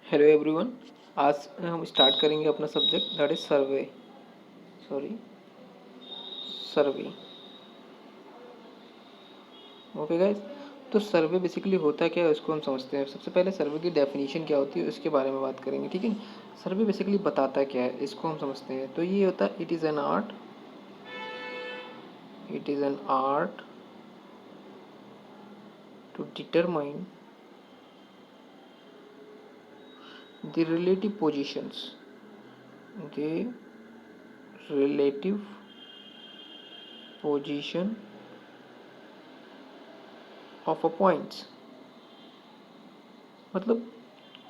Hello everyone. आज हम start करेंगे अपना subject that is survey. Okay guys. तो सर्वे बेसिकली होता क्या है उसको हम समझते हैं। सबसे पहले सर्वे की डेफिनेशन क्या होती है उसके बारे में बात करेंगे, ठीक है। सर्वे बेसिकली बताता क्या है इसको हम समझते हैं। तो ये होता है it is an art to determine the relative position of a points. मतलब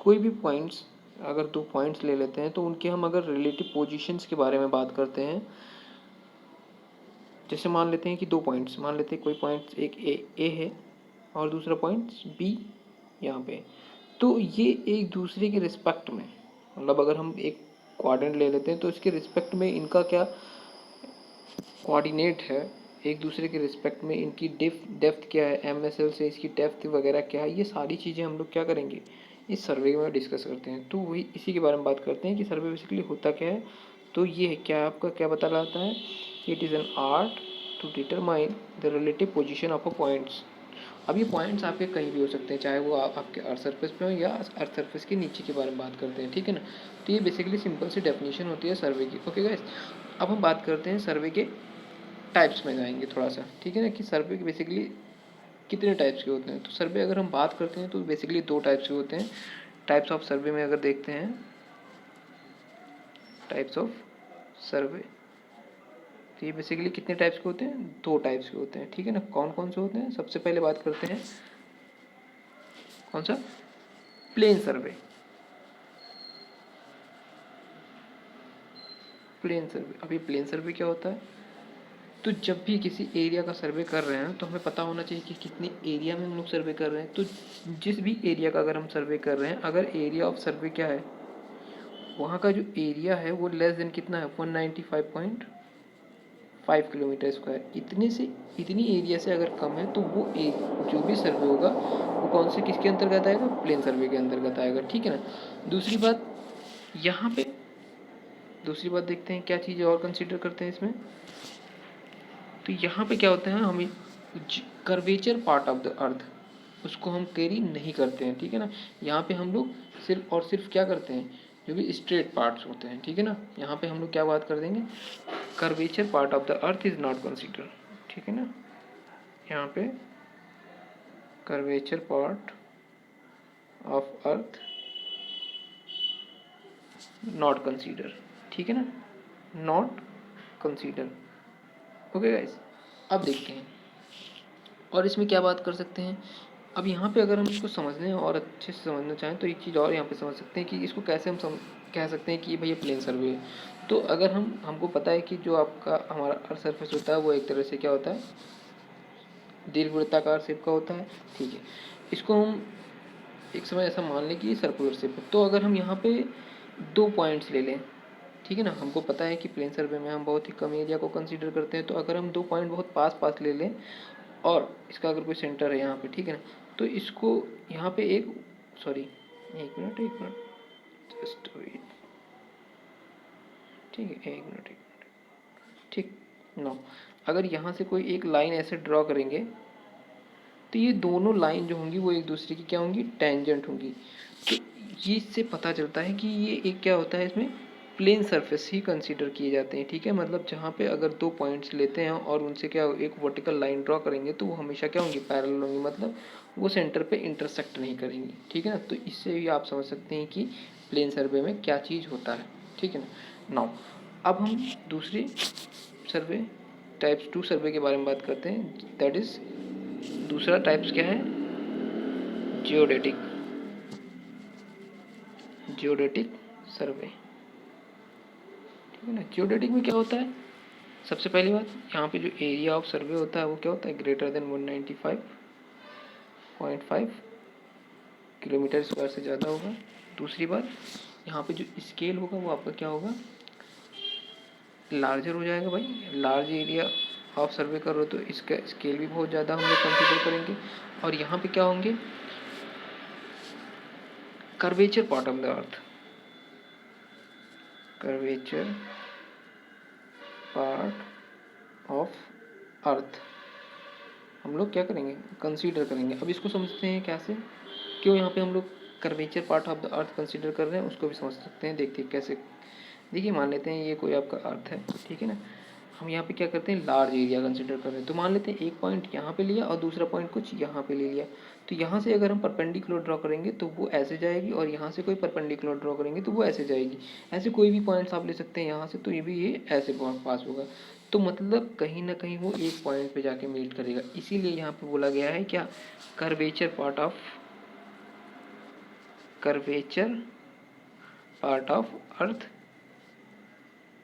कोई भी पॉइंट्स, अगर दो पॉइंट्स ले लेते हैं तो उनके हम अगर रिलेटिव पोजीशंस के बारे में बात करते हैं। जैसे मान लेते हैं कि दो पॉइंट्स, मान लेते हैं कोई पॉइंट एक ए है और दूसरा पॉइंट बी यहाँ पे। तो ये एक दूसरे के रिस्पेक्ट में, मतलब अगर हम एक क्वाड्रेंट ले लेते हैं तो इसके रिस्पेक्ट में इनका क्या कोऑर्डिनेट है, एक दूसरे के रिस्पेक्ट में इनकी डेप्थ क्या है, MSL से इसकी डेप्थ वगैरह क्या है, ये सारी चीज़ें हम लोग क्या करेंगे इस सर्वे में डिस्कस करते हैं। तो वही इसी के बारे में बात करते हैं कि सर्वे बेसिकली होता क्या है। तो ये है क्या, आपका क्या बता रहा है, it is an art to determine the relative position of a points. अब ये पॉइंट्स आपके कहीं भी हो सकते हैं, चाहे वो आपके अर्थ सरफेस पे हो या अर्थ सरफेस के नीचे के बारे में बात करते हैं, ठीक है ना। तो ये बेसिकली सिंपल सी डेफिनेशन होती है सर्वे की। ओके गाइस, अब हम बात करते हैं सर्वे के टाइप्स में जाएंगे थोड़ा सा, ठीक है ना, कि सर्वे बेसिकली कितने टाइप्स के होते हैं। तो सर्वे अगर हम बात करते हैं तो बेसिकली दो टाइप्स के होते हैं। टाइप्स ऑफ सर्वे में अगर देखते हैं, टाइप्स ऑफ सर्वे, तो ये बेसिकली कितने टाइप्स के होते हैं, दो टाइप्स के होते हैं, ठीक है ना। कौन कौन से होते हैं, सबसे पहले बात करते हैं कौन सा, प्लेन सर्वे। प्लेन सर्वे, अभी प्लेन सर्वे क्या होता है, तो जब भी किसी एरिया का सर्वे कर रहे हैं तो हमें पता होना चाहिए कि कितने एरिया में हम लोग सर्वे कर रहे हैं। तो जिस भी एरिया का अगर हम सर्वे कर रहे हैं, अगर एरिया ऑफ सर्वे क्या है, वहाँ का जो एरिया है वो लेस देन कितना है, 195.5 किलोमीटर स्क्वायर। इतनी एरिया से अगर कम है तो वो जो भी सर्वे होगा वो कौन से किसके अंतर्गत आएगा, प्लेन सर्वे के अंतर्गत आएगा, ठीक है ना। दूसरी बात यहाँ पे, दूसरी बात देखते हैं क्या चीज़ और कंसिडर करते हैं इसमें। तो यहाँ पे क्या होता है, हमें curvature part of the earth उसको हम कैरी नहीं करते हैं, ठीक है ना। यहाँ पे हम लोग सिर्फ और सिर्फ क्या करते हैं, जो भी स्ट्रेट पार्ट्स होते हैं, ठीक है ना। यहाँ पे हम लोग क्या बात कर देंगे, curvature part of the earth is not consider, ठीक है ना। यहाँ पे curvature part of earth not consider, ठीक है ना, नॉट कंसीडर। ओके गाइस, अब देखते हैं और इसमें क्या बात कर सकते हैं। अब यहाँ पे अगर हम इसको समझने और अच्छे से समझना चाहें तो एक चीज़ और यहाँ पे समझ सकते हैं कि इसको कैसे हम कह सकते हैं कि ये भैया प्लेन सर्वे है। तो अगर हमको पता है कि जो आपका हमारा अर्थ सरफेस होता है वो एक तरह से क्या होता है, दीर्घवृत्ताकार शेप का होता है, ठीक है। इसको हम एक समय ऐसा मान लें कि ये सर्कुलर शेप है। तो अगर हम यहाँ पे दो पॉइंट्स ले लें, ठीक है ना, हमको पता है कि प्लेन सर्वे में हम बहुत ही कम एरिया को कंसीडर करते हैं। तो अगर हम दो पॉइंट बहुत पास पास ले लें और इसका अगर कोई सेंटर है यहाँ पे, ठीक है ना, तो इसको यहाँ पे एक, सॉरी, एक मिनट जस्ट वेट, ठीक है, एक मिनट, ठीक, नो। अगर यहाँ से कोई एक लाइन ऐसे ड्रॉ करेंगे तो ये दोनों लाइन जो होंगी वो एक दूसरे की क्या होंगी, टेंजेंट होंगी। तो ये इससे पता चलता है कि ये एक क्या होता है, इसमें प्लेन सरफेस ही कंसीडर किए जाते हैं, ठीक है। मतलब जहाँ पे अगर दो पॉइंट्स लेते हैं और उनसे क्या एक वर्टिकल लाइन ड्रॉ करेंगे तो वो हमेशा क्या होंगी, पैरेलल होंगी, मतलब वो सेंटर पे इंटरसेक्ट नहीं करेंगी, ठीक है ना। तो इससे भी आप समझ सकते हैं कि प्लेन सर्वे में क्या चीज़ होता है, ठीक है ना। नाउ अब हम दूसरे सर्वे, टाइप्स 2 सर्वे के बारे में बात करते हैं। दैट इज़ दूसरा टाइप्स क्या है, जियोडेटिक, जियोडेटिक सर्वे, ठीक है ना। जियोडेटिक में क्या होता है, सबसे पहली बात यहाँ पे जो एरिया ऑफ सर्वे होता है वो क्या होता है, ग्रेटर देन 195.5 किलोमीटर स्क्वायर से ज़्यादा होगा। दूसरी बात यहाँ पे जो स्केल होगा वो आपका क्या होगा, लार्जर हो जाएगा भाई। लार्ज एरिया ऑफ सर्वे कर रहे हो तो इसका स्केल भी बहुत ज़्यादा हम लोग कंसिडर करेंगे। और यहाँ पे क्या होंगे, curvature part of the earth, curvature part of earth हम लोग क्या करेंगे, कंसीडर करेंगे। अब इसको समझते हैं कैसे, क्यों यहाँ पे हम लोग curvature part of the earth consider कर रहे हैं, उसको भी समझ सकते हैं। देखते हैं कैसे। देखिए मान लेते हैं ये कोई आपका अर्थ है, ठीक है ना। हम यहाँ पे क्या करते हैं, लार्ज एरिया कंसीडर कर रहे हैं। तो मान लेते हैं एक पॉइंट यहाँ पे लिया और दूसरा पॉइंट कुछ यहाँ पे ले लिया। तो यहाँ से अगर हम परपेंडिकुलर ड्रॉ करेंगे तो वो ऐसे जाएगी, और यहाँ से कोई परपेंडिकुलर ड्रॉ करेंगे तो वो ऐसे जाएगी। ऐसे कोई भी पॉइंट्स आप ले सकते हैं यहाँ से, तो ये भी ये ऐसे पास होगा। तो मतलब कहीं ना कहीं वो एक पॉइंट पे जाके मीट करेगा। इसीलिए यहाँ पे बोला गया है क्या, curvature part of, curvature part of earth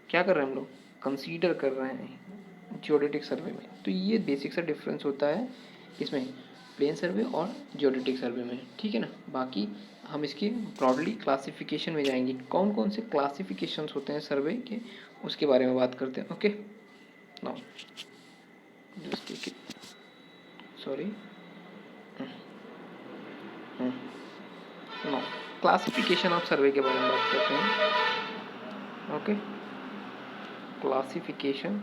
क्या कर रहे हैं हम लोग, कंसीडर कर रहे हैं जियोडेटिक सर्वे में। तो ये बेसिक सा डिफरेंस होता है इसमें प्लेन सर्वे और जियोडेटिक सर्वे में, ठीक है ना। बाकी हम इसके ब्रॉडली क्लासिफिकेशन में जाएंगे, कौन कौन से क्लासिफिकेशंस होते हैं सर्वे के, उसके बारे में बात करते हैं। Okay now just take it, sorry no, classification of survey के बारे में बात करते हैं। ओके, क्लासिफिकेशन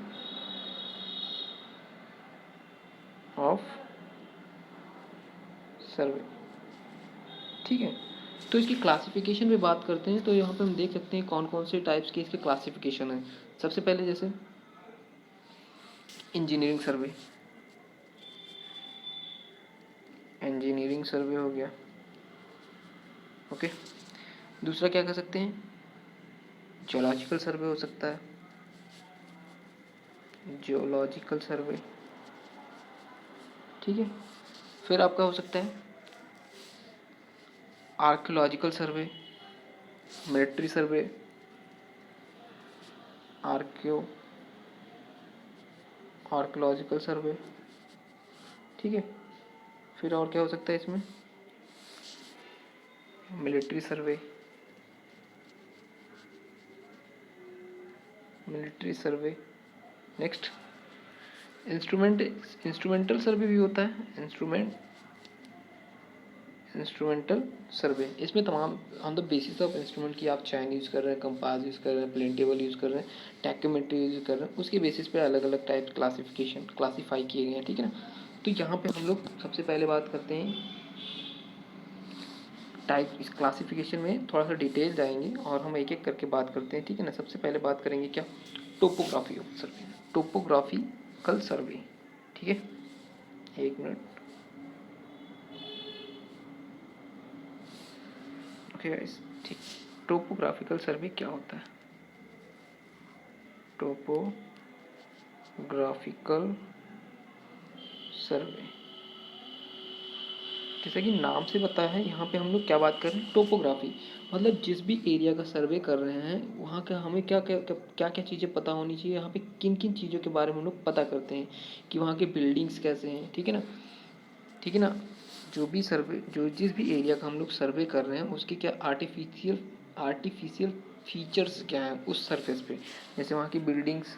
ऑफ सर्वे, ठीक है। तो इसकी क्लासिफिकेशन में बात करते हैं, तो यहाँ पे हम देख सकते हैं कौन कौन से टाइप्स के इसके क्लासिफिकेशन है। सबसे पहले जैसे इंजीनियरिंग सर्वे, इंजीनियरिंग सर्वे हो गया। ओके, दूसरा क्या कर सकते हैं, जियोलॉजिकल सर्वे हो सकता है, जियोलॉजिकल सर्वे, ठीक है। फिर आपका हो सकता है archaeological survey, military survey, archaeological survey, ठीक है। फिर और क्या हो सकता है इसमें, military survey, military survey. Next instrumental survey भी होता है, इंस्ट्रूमेंटल सर्वे। इसमें तमाम on the basis of instrument की आप चैन यूज़ कर रहे हैं, कंपास यूज़ कर रहे हैं, प्लेन टेबल यूज़ कर रहे हैं, टैक्योमेट्री यूज़ कर रहे हैं, उसके बेसिस पे अलग अलग टाइप क्लासीफाई किए गए हैं, ठीक है ना। तो यहाँ पे हम लोग सबसे पहले बात करते हैं टाइप, इस क्लासिफिकेशन में थोड़ा सा डिटेल जाएंगे और हम एक एक करके बात करते हैं, ठीक है ना। सबसे पहले बात करेंगे क्या, topography of survey, topographical survey, ठीक है। एक मिनट, ओके गाइस, ठीक। टोपोग्राफिकल सर्वे क्या होता है, टोपोग्राफिकल सर्वे जैसा कि नाम से पता है, यहाँ पे हम लोग क्या बात कर रहे हैं, टोपोग्राफी, मतलब जिस भी एरिया का सर्वे कर रहे हैं वहाँ का हमें क्या क्या क्या क्या चीज़ें पता होनी चाहिए, यहाँ पे किन किन चीज़ों के बारे में हम लोग पता करते हैं कि वहाँ के बिल्डिंग्स कैसे हैं, ठीक है ना, ठीक है ना। जो भी सर्वे, जो जिस भी एरिया का हम लोग सर्वे कर रहे हैं उसके क्या आर्टिफिशियल फीचर्स क्या हैं उस सरफेस पे, जैसे वहाँ की बिल्डिंग्स,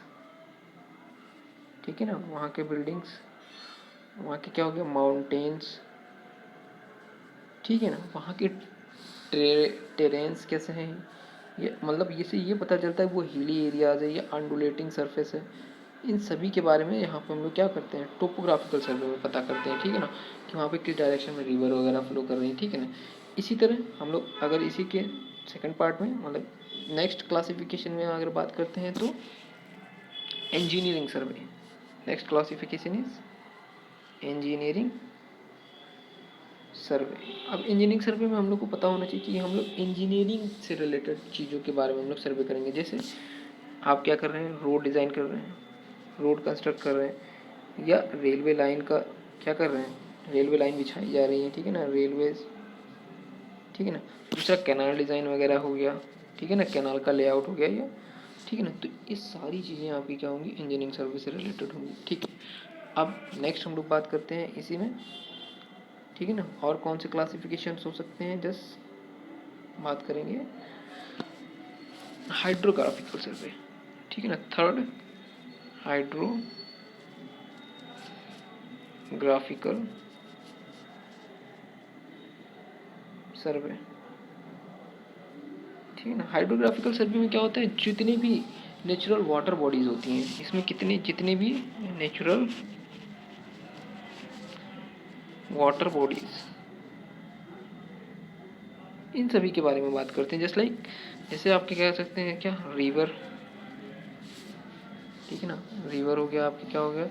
ठीक है ना, वहाँ के बिल्डिंग्स, वहाँ के क्या हो गया, माउंटेन्स, ठीक है ना, वहाँ के टेरेंस कैसे हैं, ये मतलब ये से ये पता चलता है वो हिली एरियाज है या अंडुलेटिंग सरफेस है। इन सभी के बारे में यहाँ पे हम लोग क्या करते हैं, टोपोग्राफिकल सर्वे में पता करते हैं, ठीक है ना, कि वहाँ पे किस डायरेक्शन में रिवर वगैरह फ्लो कर रही है, ठीक है ना। इसी तरह हम लोग अगर इसी के सेकंड पार्ट में मतलब नेक्स्ट क्लासिफिकेशन में अगर बात करते हैं तो engineering survey, next classification is engineering सर्वे। अब इंजीनियरिंग सर्वे में हम लोग को पता होना चाहिए कि हम लोग इंजीनियरिंग से रिलेटेड चीज़ों के बारे में हम लोग सर्वे करेंगे। जैसे आप क्या कर रहे हैं, रोड डिज़ाइन कर रहे हैं, रोड कंस्ट्रक्ट कर रहे हैं, या रेलवे लाइन का क्या कर रहे हैं, रेलवे लाइन बिछाई जा रही है, ठीक है ना, रेलवेज, ठीक है ना। दूसरा कैनाल डिज़ाइन वगैरह हो गया, ठीक है ना, कैनाल का लेआउट हो गया, या ठीक है ना। तो ये सारी चीज़ें आपकी क्या होंगी, इंजीनियरिंग सर्वे से रिलेटेड होंगी, ठीक है। अब नेक्स्ट हम लोग बात करते हैं इसी में, ठीक है ना, और कौन से क्लासिफिकेशन हो सकते हैं, जस्ट बात करेंगे हाइड्रोग्राफिकल सर्वे, ठीक है ना, थर्ड हाइड्रोग्राफिकल सर्वे, ठीक है ना। हाइड्रोग्राफिकल सर्वे में क्या होता है, जितनी भी नेचुरल वाटर बॉडीज होती हैं, इसमें जितने भी नेचुरल वाटर बॉडीज, इन सभी के बारे में बात करते हैं। जैसे आपके कह सकते हैं क्या, रिवर, ठीक है ना, रिवर हो गया, आपके क्या हो गया,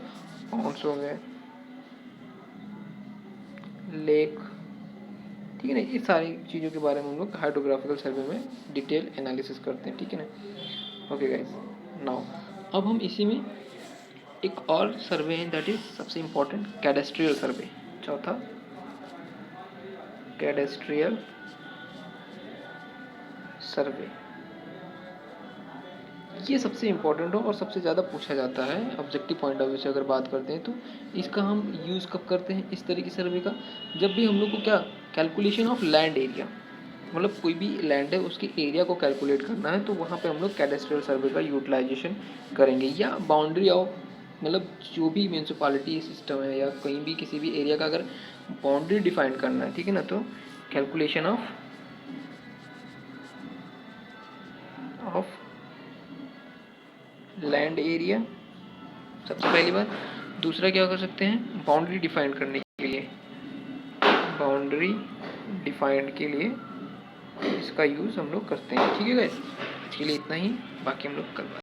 पॉन्ड्स हो गए, लेक, ठीक है ना। ये सारी चीज़ों के बारे में हम लोग हाइड्रोग्राफिकल सर्वे में डिटेल एनालिसिस करते हैं, ठीक है ना। ओके गाइस, नाउ अब हम इसी में एक और सर्वे है, दैट इज सबसे इम्पोर्टेंट, कैडेस्ट्रियल सर्वे, चौथा कैडेस्ट्रियल सर्वे। ये सबसे इम्पोर्टेंट हो और सबसे ज़्यादा पूछा जाता है ऑब्जेक्टिव पॉइंट ऑफ व्यू से अगर बात करते हैं तो। इसका हम यूज़ कब करते हैं इस तरीके सर्वे का, जब भी हम लोग को क्या, कैलकुलेशन ऑफ लैंड एरिया, मतलब कोई भी लैंड है उसके एरिया को कैलकुलेट करना है, तो वहाँ पे हम लोग कैडेस्ट्रियल सर्वे का यूटिलाइजेशन करेंगे। या बाउंड्री ऑफ, मतलब जो भी म्यूनसिपालिटी सिस्टम है या कहीं भी किसी भी एरिया का अगर बाउंड्री डिफाइन करना है, ठीक है ना, तो कैलकुलेशन ऑफ लैंड एरिया सबसे पहली बात। दूसरा क्या कर सकते हैं, बाउंड्री डिफाइन करने के लिए, बाउंड्री डिफाइंड के लिए इसका यूज़ हम लोग करते हैं, ठीक है गाइस। इसके लिए इतना ही, बाकी हम लोग कल